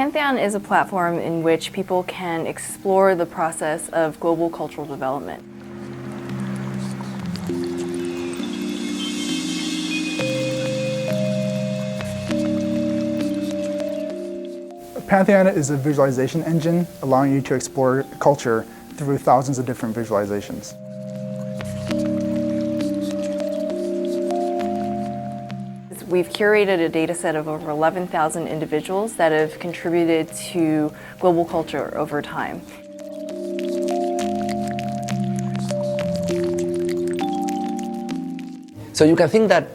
Pantheon is a platform in which people can explore the process of global cultural development. Pantheon is a visualization engine allowing you to explore culture through thousands of different visualizations. We've curated a data set of over 11,000 individuals that have contributed to global culture over time. So you can think that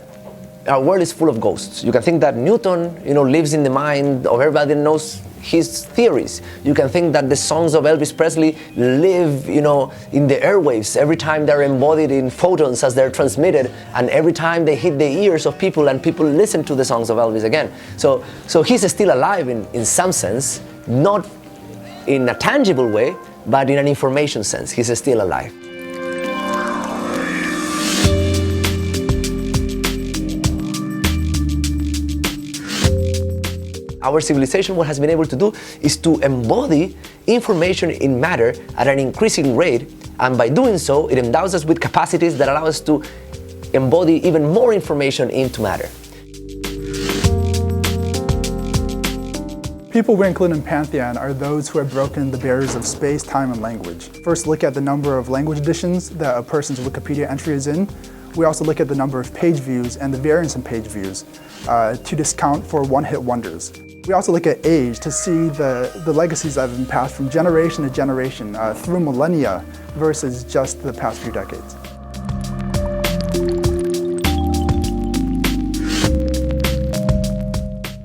our world is full of ghosts. You can think that Newton, lives in the mind of everybody that knows his theories. You can think that the songs of Elvis Presley live, in the airwaves every time they're embodied in photons as they're transmitted, and every time they hit the ears of people and people listen to the songs of Elvis again. So he's still alive in some sense, not in a tangible way, but in an information sense. He's still alive. Our civilization, what has been able to do is to embody information in matter at an increasing rate, and by doing so, it endows us with capacities that allow us to embody even more information into matter. People we include in Pantheon are those who have broken the barriers of space, time, and language. First, look at the number of language editions that a person's Wikipedia entry is in. We also look at the number of page views and the variance in page views to discount for one-hit wonders. We also look at age to see the legacies that have been passed from generation to generation through millennia versus just the past few decades.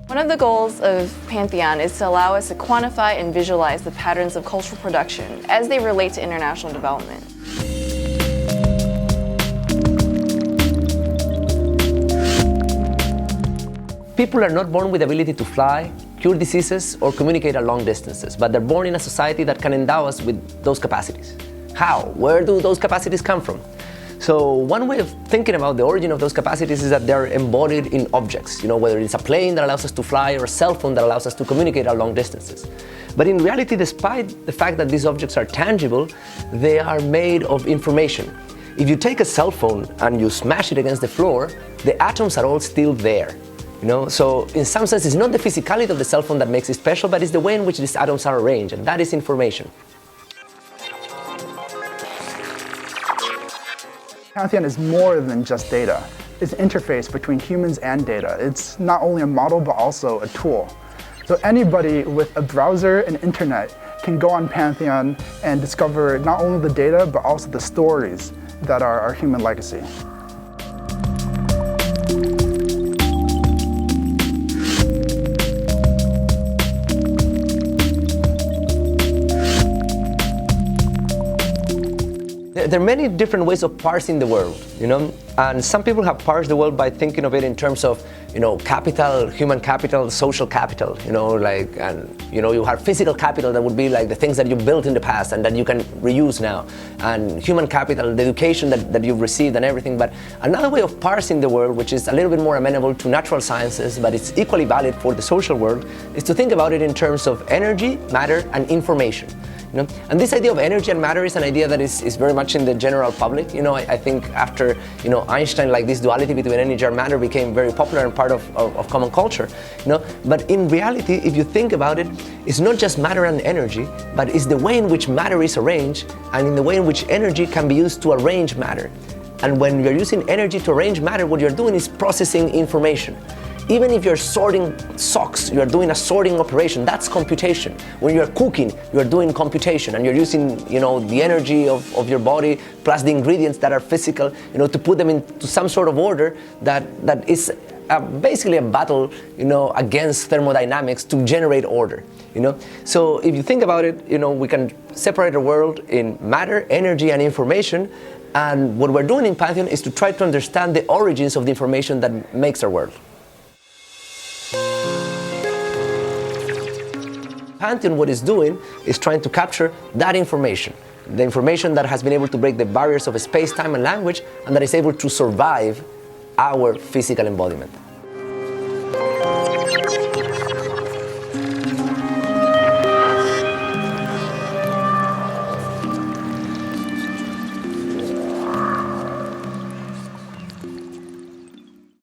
One of the goals of Pantheon is to allow us to quantify and visualize the patterns of cultural production as they relate to international development. People are not born with the ability to fly, cure diseases, or communicate at long distances, but they're born in a society that can endow us with those capacities. How? Where do those capacities come from? So one way of thinking about the origin of those capacities is that they're embodied in objects, whether it's a plane that allows us to fly or a cell phone that allows us to communicate at long distances. But in reality, despite the fact that these objects are tangible, they are made of information. If you take a cell phone and you smash it against the floor, the atoms are all still there. So in some sense, it's not the physicality of the cell phone that makes it special, but it's the way in which these atoms are arranged, and that is information. Pantheon is more than just data. It's an interface between humans and data. It's not only a model, but also a tool. So anybody with a browser and internet can go on Pantheon and discover not only the data, but also the stories that are our human legacy. There are many different ways of parsing the world, and some people have parsed the world by thinking of it in terms of, capital, human capital, social capital, you have physical capital that would be like the things that you built in the past and that you can reuse now, and human capital, the education that you've received and everything. But another way of parsing the world, which is a little bit more amenable to natural sciences, but it's equally valid for the social world, is to think about it in terms of energy, matter, and information. And this idea of energy and matter is an idea that is very much in the general public. I think after Einstein, like this duality between energy and matter became very popular and part of common culture. But in reality, if you think about it, it's not just matter and energy, but it's the way in which matter is arranged and in the way in which energy can be used to arrange matter. And when you're using energy to arrange matter, what you're doing is processing information. Even if you're sorting socks, you're doing a sorting operation. That's computation. When you're cooking, you're doing computation, and you're using, the energy of your body plus the ingredients that are physical, to put them into some sort of order that is basically a battle, against thermodynamics to generate order. So if you think about it, we can separate the world in matter, energy, and information. And what we're doing in Pantheon is to try to understand the origins of the information that makes our world. Pantheon, what it's doing is trying to capture that information, the information that has been able to break the barriers of space, time, and language, and that is able to survive our physical embodiment.